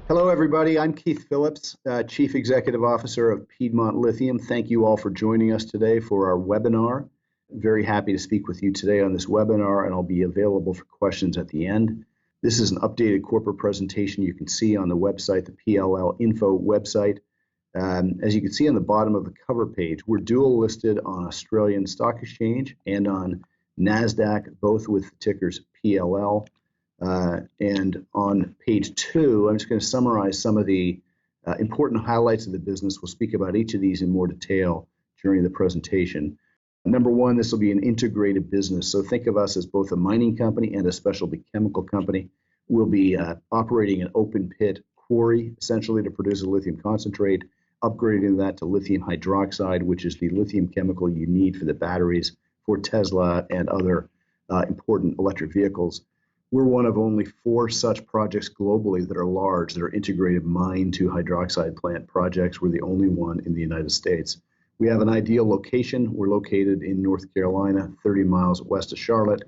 Hello, everybody. I'm Keith Phillips, Chief Executive Officer of Piedmont Lithium. Thank you all for joining us today for our webinar. Very happy to speak with you today on this webinar, and I'll be available for questions at the end. This is an updated corporate presentation you can see on the website, the PLL Info website. As you can see on the bottom of the cover page, we're dual listed on Australian Stock Exchange and on Nasdaq, both with tickers PLL. And on page 2, I'm just going to summarize some of the important highlights of the business. We'll speak about each of these in more detail during the presentation. Number 1, this will be an integrated business. So think of us as both a mining company and a specialty chemical company. We'll be operating an open pit quarry, essentially to produce a lithium concentrate, upgrading that to lithium hydroxide, which is the lithium chemical you need for the batteries for Tesla and other important electric vehicles. We're one of only 4 such projects globally that are large, that are integrated mine to hydroxide plant projects. We're the only one in the United States. We have an ideal location. We're located in North Carolina, 30 miles west of Charlotte.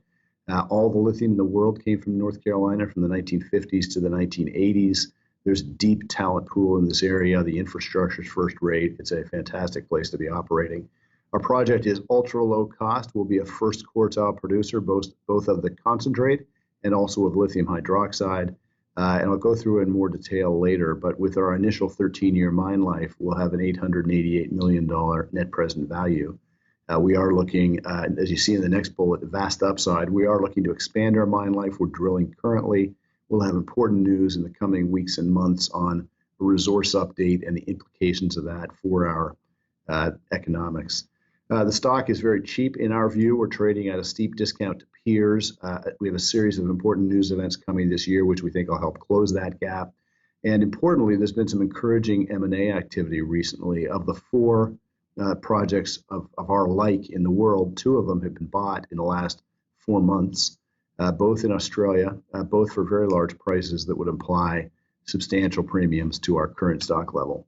All the lithium in the world came from North Carolina from the 1950s to the 1980s. There's a deep talent pool in this area. The infrastructure is first rate. It's a fantastic place to be operating. Our project is ultra low cost. We'll be a first quartile producer, both of the concentrate and also of lithium hydroxide. And I'll go through in more detail later, but with our initial 13-year mine life, we'll have an $888 million net present value. We are looking, as you see in the next bullet, vast upside. We are looking to expand our mine life. We're drilling currently. We'll have important news in the coming weeks and months on a resource update and the implications of that for our economics. The stock is very cheap in our view. We're trading at a steep discount to peers. We have a series of important news events coming this year, which we think will help close that gap. And importantly, there's been some encouraging M&A activity recently. Of the 4 projects of our like in the world, 2 of them have been bought in the last 4 months, both in Australia, both for very large prices that would imply substantial premiums to our current stock level.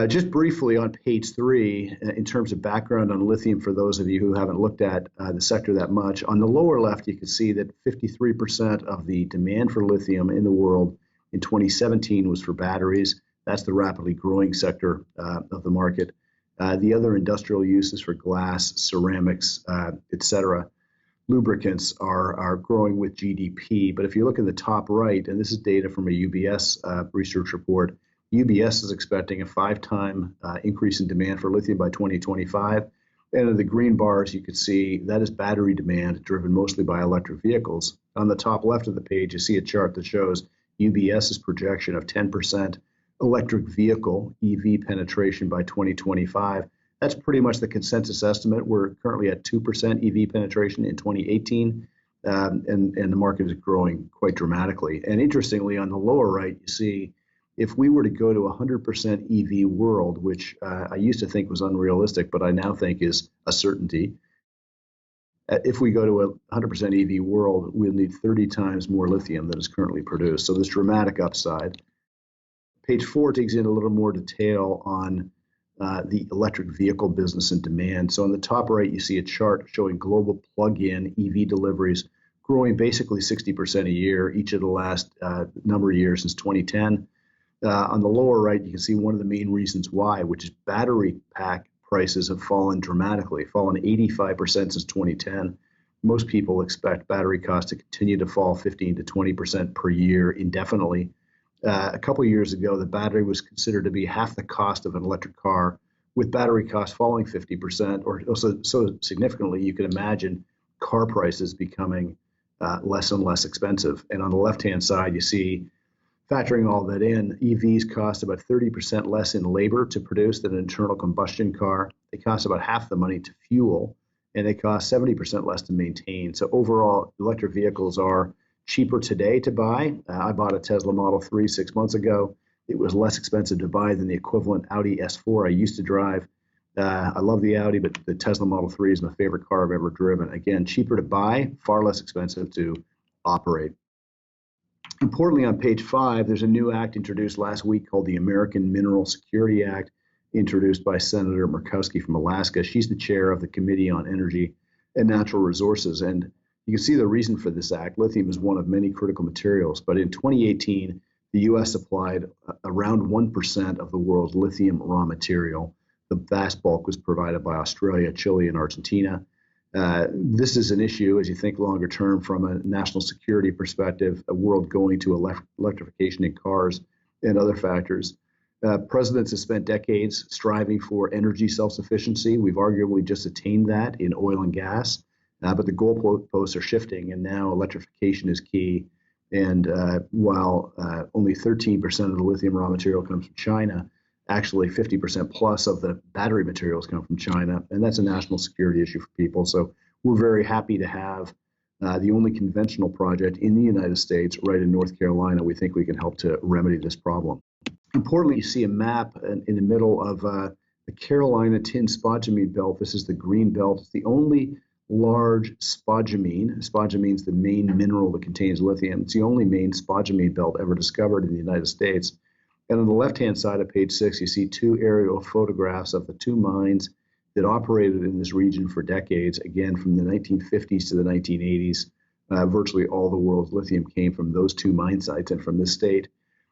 Just briefly on page 3, in terms of background on lithium, for those of you who haven't looked at the sector that much, on the lower left, you can see that 53% of the demand for lithium in the world in 2017 was for batteries. That's the rapidly growing sector of the market. The other industrial uses for glass, ceramics, etc. Lubricants are growing with GDP. But if you look in the top right, and this is data from a UBS research report, UBS is expecting a 5-time increase in demand for lithium by 2025. And in the green bars, you can see that is battery demand driven mostly by electric vehicles. On the top left of the page, you see a chart that shows UBS's projection of 10% electric vehicle EV penetration by 2025. That's pretty much the consensus estimate. We're currently at 2% EV penetration in 2018, and the market is growing quite dramatically. And interestingly, on the lower right, you see if we were to go to a 100% EV world, which I used to think was unrealistic, but I now think is a certainty, if we go to a 100% EV world, we'll need 30 times more lithium than is currently produced. So there's dramatic upside. Page 4 digs in a little more detail on the electric vehicle business and demand. So on the top right, you see a chart showing global plug-in EV deliveries growing basically 60% a year each of the last number of years since 2010. On the lower right, you can see one of the main reasons why, which is battery pack prices have fallen dramatically, fallen 85% since 2010. Most people expect battery costs to continue to fall 15 to 20% per year indefinitely. A couple of years ago, the battery was considered to be half the cost of an electric car. With battery costs falling 50%, or also so significantly, you can imagine car prices becoming less and less expensive. And on the left-hand side, you see, factoring all that in, EVs cost about 30% less in labor to produce than an internal combustion car. They cost about half the money to fuel, and they cost 70% less to maintain. So overall, electric vehicles are cheaper today to buy. I bought a Tesla Model 3 6 months ago. It was less expensive to buy than the equivalent Audi S4 I used to drive. I love the Audi, but the Tesla Model 3 is my favorite car I've ever driven. Again, cheaper to buy, far less expensive to operate. Importantly, on page 5, there's a new act introduced last week called the American Mineral Security Act, introduced by Senator Murkowski from Alaska. She's the chair of the Committee on Energy and Natural Resources. And you can see the reason for this act. Lithium is one of many critical materials. But in 2018, the U.S. supplied around 1% of the world's lithium raw material. The vast bulk was provided by Australia, Chile, and Argentina. This is an issue as you think longer term from a national security perspective, a world going to electrification in cars and other factors. Presidents have spent decades striving for energy self-sufficiency. We've arguably just attained that in oil and gas, but the goalposts are shifting, and now electrification is key. And while only 13% of the lithium raw material comes from China, actually 50% plus of the battery materials come from China, and that's a national security issue for people. So we're very happy to have the only conventional project in the United States right in North Carolina. We think we can help to remedy this problem. Importantly, you see a map in the middle of the Carolina Tin-Spodumene Belt. This is the green belt. It's the only large spodumene. Spodumene is the main mineral that contains lithium. It's the only main spodumene belt ever discovered in the United States. And on the left-hand side of page 6, you see two aerial photographs of the two mines that operated in this region for decades, again, from the 1950s to the 1980s. Virtually all the world's lithium came from those two mine sites and from this state.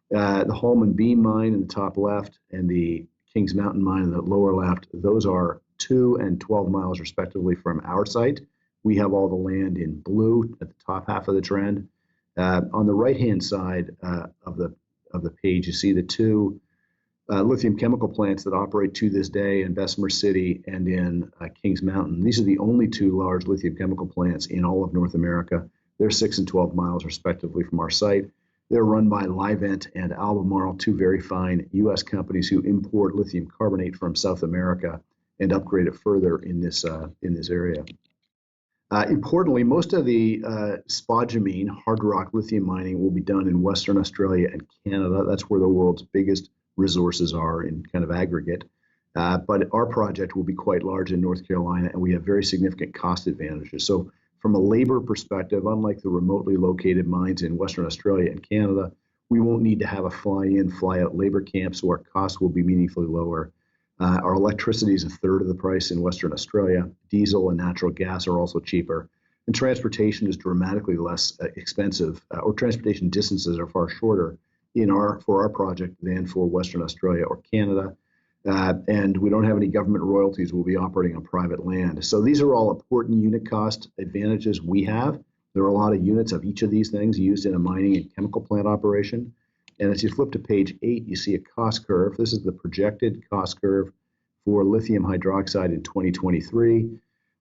The Hallman Beam mine in the top left and the Kings Mountain mine in the lower left, those are 2 and 12 miles respectively from our site. We have all the land in blue at the top half of the trend. On the right-hand side of the page, you see the two lithium chemical plants that operate to this day in Bessemer City and in Kings Mountain. These are the only two large lithium chemical plants in all of North America. They're 6 and 12 miles respectively from our site. They're run by Livent and Albemarle, two very fine U.S. companies who import lithium carbonate from South America and upgrade it further in this area. Importantly, most of the spodumene, hard rock lithium mining will be done in Western Australia and Canada. That's where the world's biggest resources are in kind of aggregate. But our project will be quite large in North Carolina, and we have very significant cost advantages. So from a labor perspective, unlike the remotely located mines in Western Australia and Canada, we won't need to have a fly-in, fly-out labor camp, so our costs will be meaningfully lower. Our electricity is a third of the price in Western Australia. Diesel and natural gas are also cheaper. And transportation is dramatically less expensive, or transportation distances are far shorter for our project than for Western Australia or Canada. And we don't have any government royalties. We'll be operating on private land. So these are all important unit cost advantages we have. There are a lot of units of each of these things used in a mining and chemical plant operation. And as you flip to page 8, you see a cost curve. This is the projected cost curve for lithium hydroxide in 2023.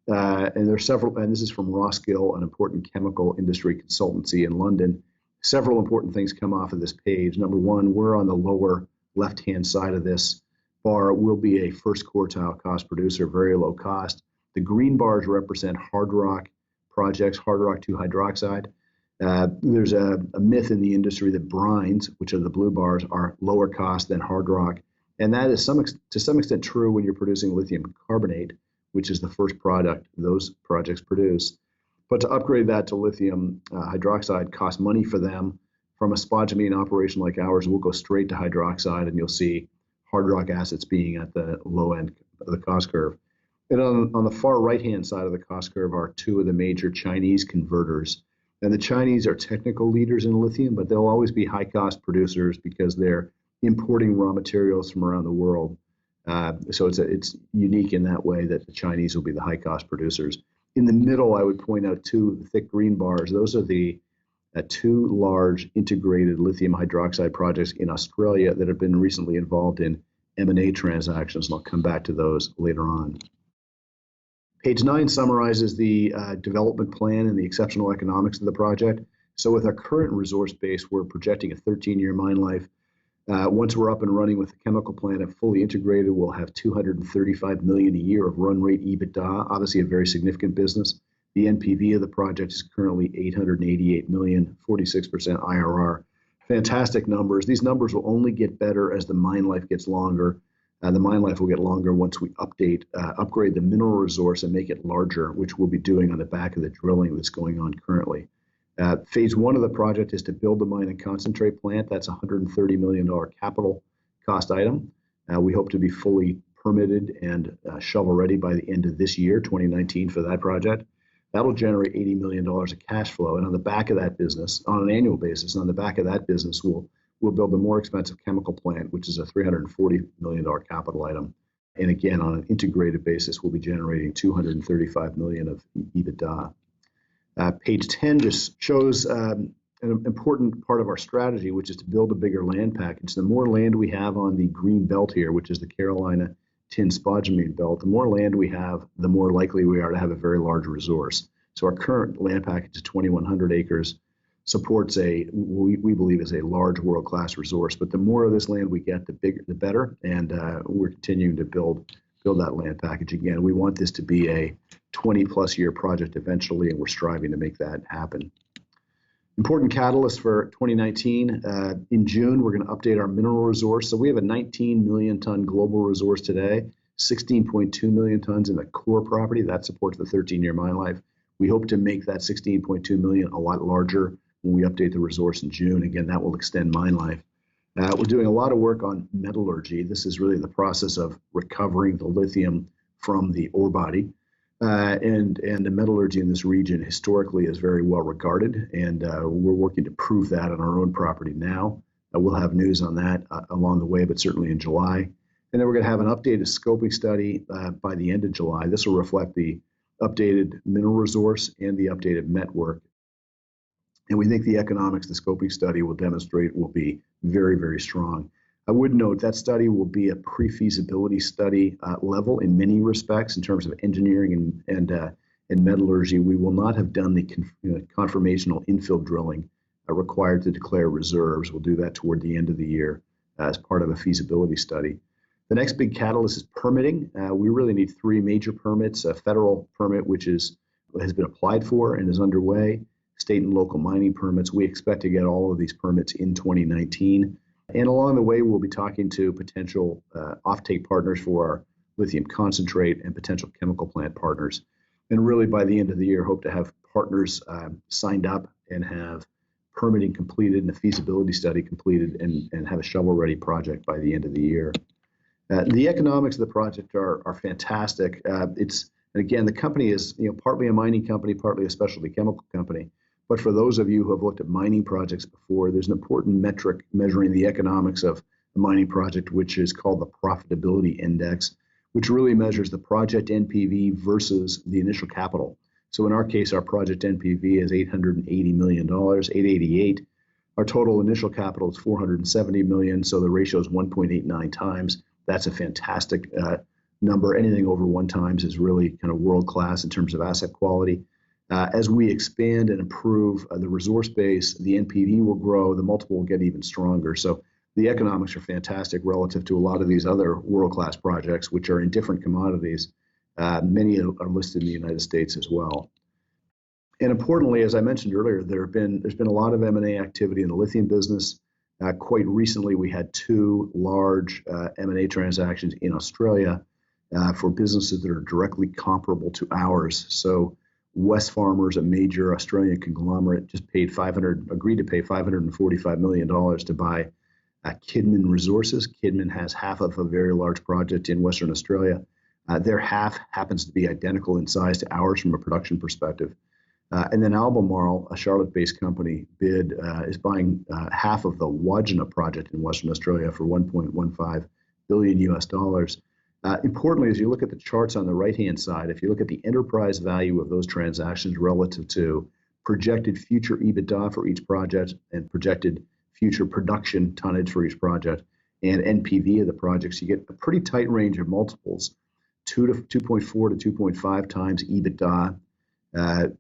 And there's several, and this is from Roskill, an important chemical industry consultancy in London. Several important things come off of this page. Number one, we're on the lower left-hand side of this bar. We'll be a first quartile cost producer, very low cost. The green bars represent hard rock projects, hard rock 2 hydroxide. There's a myth in the industry that brines, which are the blue bars, are lower cost than hard rock. And that is to some extent true when you're producing lithium carbonate, which is the first product those projects produce. But to upgrade that to lithium hydroxide costs money for them. From a spodumene operation like ours, we'll go straight to hydroxide, and you'll see hard rock assets being at the low end of the cost curve. And on the far right-hand side of the cost curve are two of the major Chinese converters. And the Chinese are technical leaders in lithium, but they'll always be high-cost producers because they're importing raw materials from around the world. So it's unique in that way that the Chinese will be the high-cost producers. In the middle, I would point out two thick green bars. Those are the two large integrated lithium hydroxide projects in Australia that have been recently involved in M&A transactions, and I'll come back to those later on. Page 9 summarizes the development plan and the exceptional economics of the project. So with our current resource base, we're projecting a 13-year mine life. Once we're up and running with the chemical plant and fully integrated, we'll have $235 million a year of run rate EBITDA, obviously a very significant business. The NPV of the project is currently $888 million, 46% IRR. Fantastic numbers. These numbers will only get better as the mine life gets longer. The mine life will get longer once we upgrade the mineral resource and make it larger, which we'll be doing on the back of the drilling that's going on currently. Phase 1 of the project is to build the mine and concentrate plant. That's a $130 million capital cost item. We hope to be fully permitted and shovel ready by the end of this year, 2019, for that project. That'll generate $80 million of cash flow. And on the back of that business, on an annual basis, on the back of that business, we'll we'll build a more expensive chemical plant, which is a $340 million capital item. And again, on an integrated basis, we'll be generating $235 million of EBITDA. Page 10 just shows an important part of our strategy, which is to build a bigger land package. The more land we have on the green belt here, which is the Carolina Tin-Spodumene Belt, the more land we have, the more likely we are to have a very large resource. So our current land package of 2,100 acres supports we believe is a large world-class resource. But the more of this land we get, the bigger, the better. And we're continuing to build that land package. Again, we want this to be a 20-plus year project eventually, and we're striving to make that happen. Important catalyst for 2019. In June, we're going to update our mineral resource. So we have a 19 million ton global resource today, 16.2 million tons in the core property. That supports the 13-year mine life. We hope to make that 16.2 million a lot larger when we update the resource in June. Again, that will extend mine life. We're doing a lot of work on metallurgy. This is really the process of recovering the lithium from the ore body. And the metallurgy in this region historically is very well regarded, and we're working to prove that on our own property now. We'll have news on that along the way, but certainly in July. And then we're going to have an updated scoping study by the end of July. This will reflect the updated mineral resource and the updated met work. And we think the economics the scoping study will demonstrate will be very, very strong. I would note that study will be a pre-feasibility study level in many respects in terms of engineering and metallurgy. We will not have done the conformational infill drilling required to declare reserves. We'll do that toward the end of the year as part of a feasibility study. The next big catalyst is permitting. We really need three major permits: a federal permit, which has been applied for and is underway, state and local mining permits. We expect to get all of these permits in 2019. And along the way, we'll be talking to potential offtake partners for our lithium concentrate and potential chemical plant partners. And really, by the end of the year, hope to have partners signed up and have permitting completed and a feasibility study completed and have a shovel-ready project by the end of the year. The economics of the project are fantastic. Again, the company is partly a mining company, partly a specialty chemical company. But for those of you who have looked at mining projects before, there's an important metric measuring the economics of a mining project, which is called the profitability index, which really measures the project NPV versus the initial capital. So in our case, our project NPV is $880 million, 888. Our total initial capital is $470 million, so the ratio is 1.89 times. That's a fantastic number. Anything over 1 times is really kind of world-class in terms of asset quality. As we expand and improve the resource base, the NPV will grow, the multiple will get even stronger. So the economics are fantastic relative to a lot of these other world-class projects, which are in different commodities. Many are listed in the United States as well. And importantly, as I mentioned earlier, there's been a lot of M&A activity in the lithium business. Quite recently, we had 2 large M&A transactions in Australia for businesses that are directly comparable to ours. So Wesfarmers, a major Australian conglomerate, just agreed to pay $545 million to buy Kidman Resources. Kidman has half of a very large project in Western Australia. Their half happens to be identical in size to ours from a production perspective. And then Albemarle, a Charlotte-based company, is buying half of the Wodgina project in Western Australia for $1.15 billion US. Importantly, as you look at the charts on the right-hand side, if you look at the enterprise value of those transactions relative to projected future EBITDA for each project and projected future production tonnage for each project and NPV of the projects, you get a pretty tight range of multiples, 2.4 to 2.5 times EBITDA,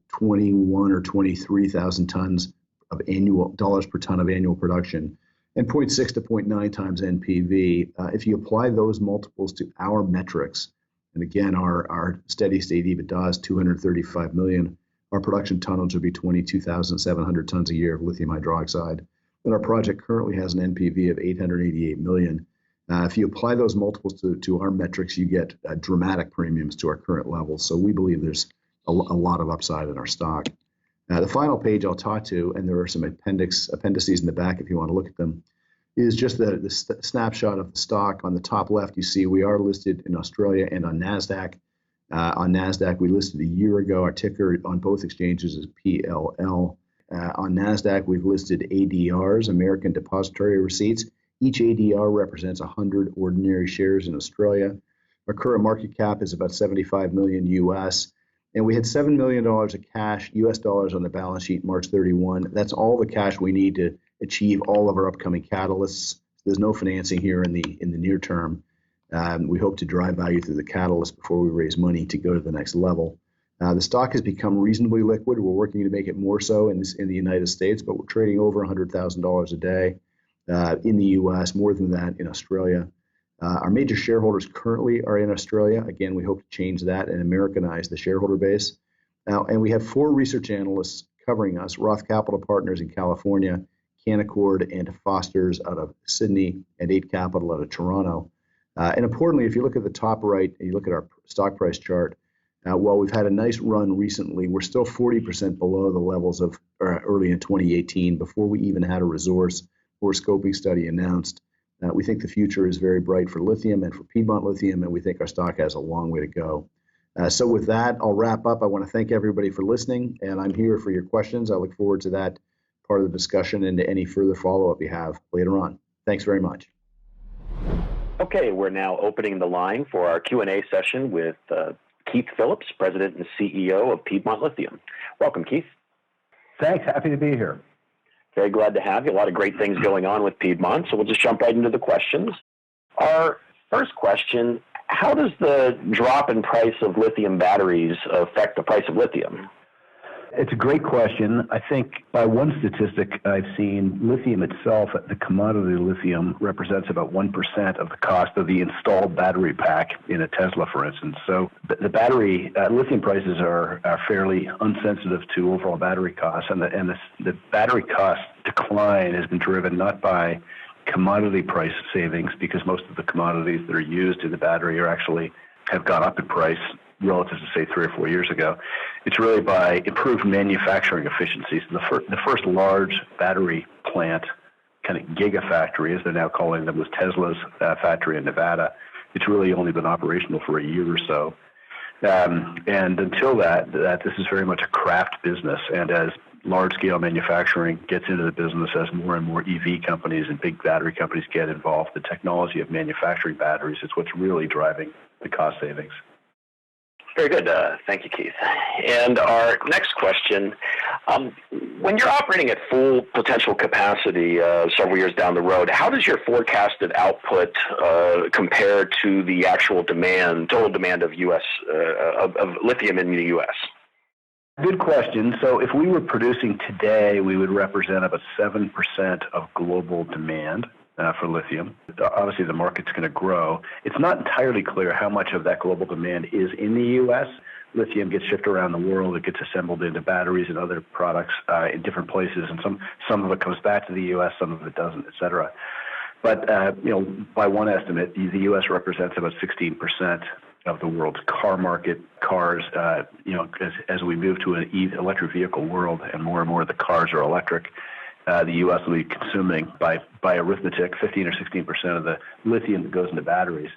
21 or 23,000 tons of dollars per ton of annual production, and 0.6 to 0.9 times NPV. If you apply those multiples to our metrics, and again, our steady state EBITDA is $235 million, our production tonnage will be 22,700 tons a year of lithium hydroxide. And our project currently has an NPV of $888 million. If you apply those multiples to our metrics, you get dramatic premiums to our current levels. So we believe there's a lot of upside in our stock. The final page I'll talk to, and there are some appendices in the back if you want to look at them, is just the snapshot of the stock. On the top left, you see we are listed in Australia and on Nasdaq. On Nasdaq, we listed a year ago. Our ticker on both exchanges is PLL. On Nasdaq, we've listed ADRs, American Depository Receipts. Each ADR represents 100 ordinary shares in Australia. Our current market cap is about 75 million US, and we had $7 million of cash, US dollars, on the balance sheet March 31. That's all the cash we need to achieve all of our upcoming catalysts. There's no financing here in the near term. We hope to drive value through the catalyst before we raise money to go to the next level. The stock has become reasonably liquid. We're working to make it more so in the United States, but we're trading over $100,000 a day in the US, more than that in Australia. Our major shareholders currently are in Australia. Again, we hope to change that and Americanize the shareholder base. And we have 4 research analysts covering us: Roth Capital Partners in California, Canaccord and Foster's out of Sydney, and 8 Capital out of Toronto. And importantly, if you look at the top right and you look at our stock price chart, while we've had a nice run recently, we're still 40% below the levels of early in 2018, before we even had a resource or scoping study announced. We think the future is very bright for lithium and for Piedmont Lithium, and we think our stock has a long way to go. So with that, I'll wrap up. I want to thank everybody for listening, and I'm here for your questions. I look forward to that part of the discussion and to any further follow-up you have later on. Thanks very much. Okay, we're now opening the line for our Q&A session with Keith Phillips, President and CEO of Piedmont Lithium. Welcome, Keith. Thanks. Happy to be here. Very glad to have you. A lot of great things going on with Piedmont, so we'll just jump right into the questions. Our first question: how does the drop in price of lithium batteries affect the price of lithium? It's a great question. I think by one statistic I've seen, lithium itself, the commodity lithium, represents about 1% of the cost of the installed battery pack in a Tesla, for instance. So the battery lithium prices are fairly unsensitive to overall battery costs, and the battery cost decline has been driven not by commodity price savings, because most of the commodities that are used in the battery have gone up in price relative to, say, 3 or 4 years ago. It's really by improved manufacturing efficiencies. The first large battery plant, kind of gigafactory, as they're now calling them, was Tesla's factory in Nevada. It's really only been operational for a year or so. And until that, this is very much a craft business. And as large-scale manufacturing gets into the business, as more and more EV companies and big battery companies get involved, the technology of manufacturing batteries is what's really driving the cost savings. Very good. Thank you, Keith. And our next question: when you're operating at full potential capacity several years down the road, how does your forecasted output compare to the actual total demand of of lithium in the U.S.? Good question. So if we were producing today, we would represent about 7% of global demand for lithium. Obviously, the market's going to grow. It's not entirely clear how much of that global demand is in the U.S. Lithium gets shipped around the world. It gets assembled into batteries and other products in different places, and some of it comes back to the U.S., some of it doesn't, et cetera. But by one estimate, the U.S. represents about 16% of the world's car market. Cars, as we move to an electric vehicle world and more of the cars are electric, the U.S. will be consuming, by arithmetic, 15 or 16% of the lithium that goes into batteries.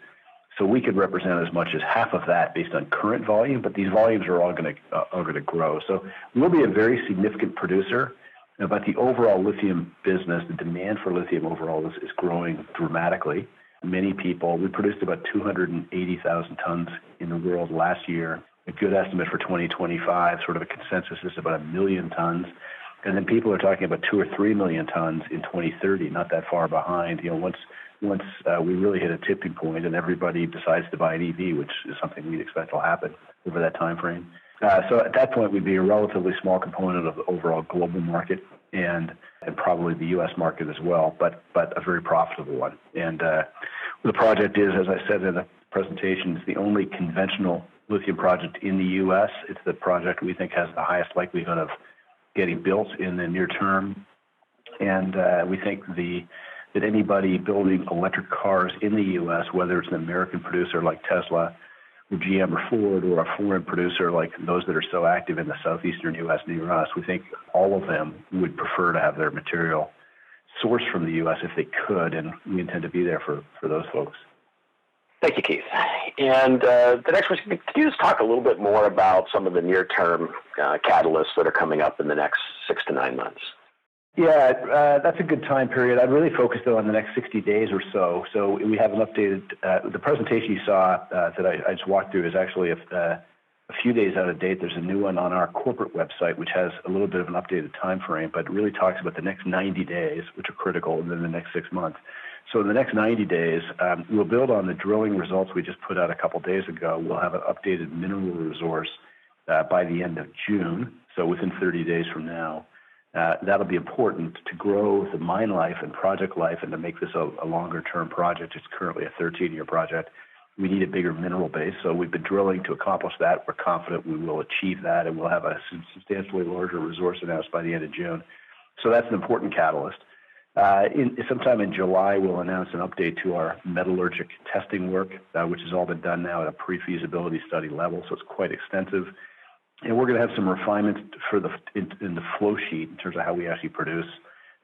So we could represent as much as half of that based on current volume, but these volumes are all going to grow. So we'll be a very significant producer, but the overall lithium business, the demand for lithium overall is growing dramatically. We produced about 280,000 tons in the world last year. A good estimate for 2025, sort of a consensus, is about 1 million tons. And then people are talking about 2 or 3 million tons in 2030, not that far behind. Once we really hit a tipping point and everybody decides to buy an EV, which is something we'd expect will happen over that time frame. So at that point, we'd be a relatively small component of the overall global market and probably the U.S. market as well, but a very profitable one. And the project is, as I said in the presentation, it's the only conventional lithium project in the U.S. It's the project we think has the highest likelihood of getting built in the near term. And we think that anybody building electric cars in the U.S., whether it's an American producer like Tesla or GM or Ford, or a foreign producer like those that are so active in the southeastern U.S. near us, we think all of them would prefer to have their material sourced from the U.S. if they could, and we intend to be there for those folks. Thank you, Keith. And the next question, could you just talk a little bit more about some of the near-term catalysts that are coming up in the next 6 to to 9 months? Yeah, that's a good time period. I'd really focus though on the next 60 days or so. So we have an updated, the presentation you saw that I just walked through is actually a few days out of date. There's a new one on our corporate website, which has a little bit of an updated time frame, but it really talks about the next 90 days, which are critical, and then the next 6 months. So in the next 90 days, we'll build on the drilling results we just put out a couple days ago. We'll have an updated mineral resource by the end of June, so within 30 days from now. That'll be important to grow the mine life and project life and to make this a longer-term project. It's currently a 13-year project. We need a bigger mineral base, so we've been drilling to accomplish that. We're confident we will achieve that, and we'll have a substantially larger resource announced by the end of June. So that's an important catalyst. Sometime in July, we'll announce an update to our metallurgic testing work, which has all been done now at a pre-feasibility study level, so it's quite extensive. And we're going to have some refinements in the flow sheet in terms of how we actually produce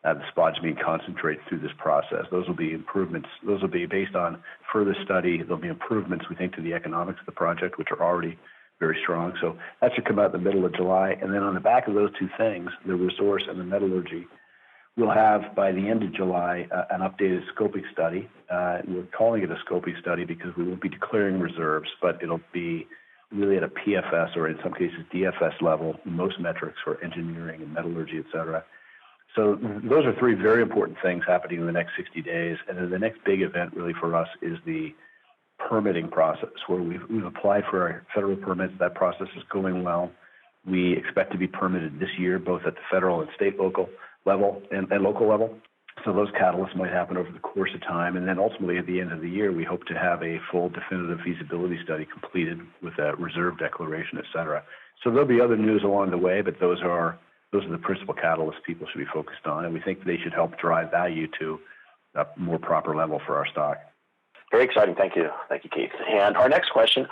the spodumene concentrate through this process. Those will be improvements. Those will be based on further study. There'll be improvements, we think, to the economics of the project, which are already very strong. So that should come out in the middle of July. And then on the back of those two things, the resource and the metallurgy, we'll have by the end of July an updated scoping study. We're calling it a scoping study because we won't be declaring reserves, but it'll be really at a PFS or in some cases DFS level, most metrics for engineering and metallurgy, et cetera. So those are three very important things happening in the next 60 days. And then the next big event really for us is the permitting process, where we've applied for our federal permits. That process is going well. We expect to be permitted this year, both at the federal and state local level and local level. So those catalysts might happen over the course of time. And then ultimately at the end of the year, we hope to have a full definitive feasibility study completed with a reserve declaration, et cetera. So there'll be other news along the way, but those are the principal catalysts people should be focused on. And we think they should help drive value to a more proper level for our stock. Very exciting. Thank you. Thank you, Keith. And our next question,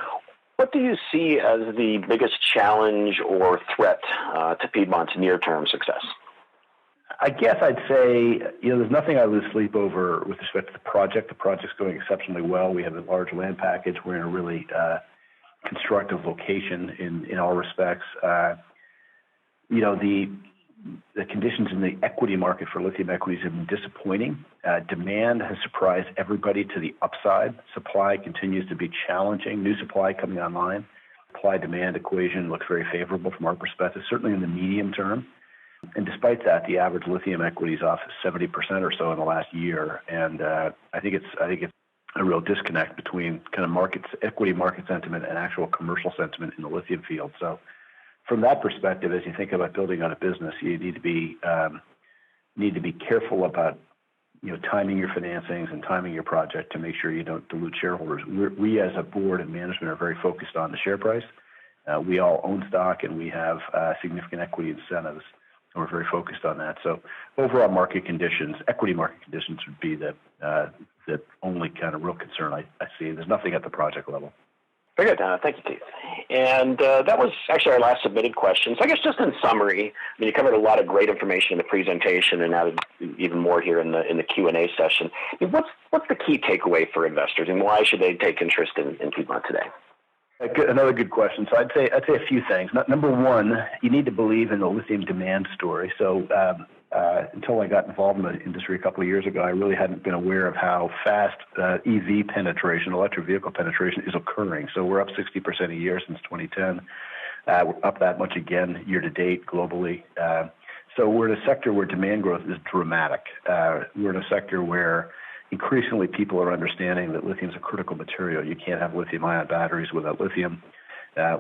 what do you see as the biggest challenge or threat to Piedmont's near-term success? I guess I'd say, there's nothing I lose sleep over with respect to the project. The project's going exceptionally well. We have a large land package. We're in a really constructive location in all respects. The conditions in the equity market for lithium equities have been disappointing. Demand has surprised everybody to the upside. Supply continues to be challenging. New supply coming online. Supply-demand equation looks very favorable from our perspective, certainly in the medium term. And despite that, the average lithium equity is off 70% or so in the last year. And I think it's a real disconnect between kind of equity market sentiment and actual commercial sentiment in the lithium field. So from that perspective, as you think about building on a business, you need to be careful about timing your financings and timing your project to make sure you don't dilute shareholders. We as a board and management are very focused on the share price. We all own stock and we have significant equity incentives. And we're very focused on that. So overall market conditions, equity market conditions would be the only kind of real concern I see. There's nothing at the project level. Very good. Thank you, Keith. And that was actually our last submitted question. So I guess just in summary, you covered a lot of great information in the presentation and added even more here in the Q&A session. What's the key takeaway for investors, and why should they take interest in Piedmont today? Another good question. So I'd say a few things. Number one, you need to believe in the lithium demand story. So until I got involved in the industry a couple of years ago, I really hadn't been aware of how fast EV penetration, electric vehicle penetration, is occurring. So we're up 60% a year since 2010. We're up that much again year to date globally. So we're in a sector where demand growth is dramatic. We're in a sector where increasingly people are understanding that lithium is a critical material. You can't have lithium-ion batteries without lithium.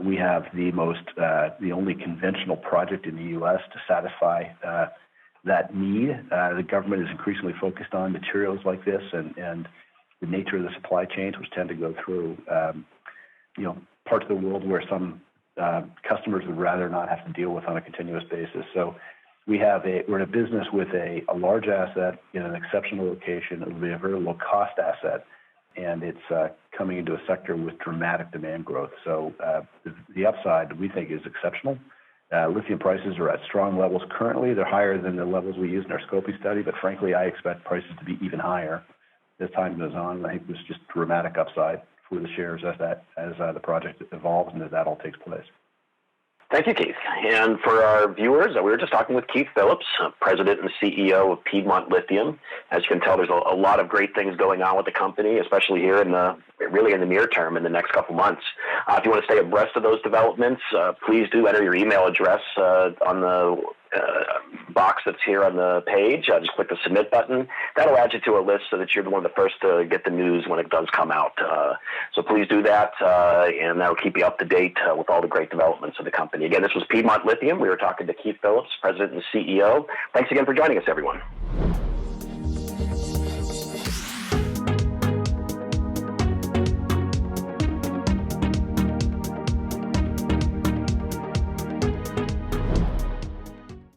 We have the only conventional project in the U.S. to satisfy that need. The government is increasingly focused on materials like this and the nature of the supply chains, which tend to go through parts of the world where some customers would rather not have to deal with on a continuous basis. So we're in a business with a large asset in an exceptional location. It will be a very low-cost asset, and it's coming into a sector with dramatic demand growth. So the upside, we think, is exceptional. Lithium prices are at strong levels currently. They're higher than the levels we use in our scoping study, but frankly, I expect prices to be even higher as time goes on. I think there's just dramatic upside for the shares as the project evolves and as that all takes place. Thank you, Keith. And for our viewers, we were just talking with Keith Phillips, President and CEO of Piedmont Lithium. As you can tell, there's a lot of great things going on with the company, especially here in the near term, in the next couple months. If you want to stay abreast of those developments, please do enter your email address on the box that's here on the page. Just click the submit button. That'll add you to a list so that you're one of the first to get the news when it does come out. So please do that, and that'll keep you up to date with all the great developments of the company. Again, this was Piedmont Lithium. We were talking to Keith Phillips, President and CEO. Thanks again for joining us, everyone.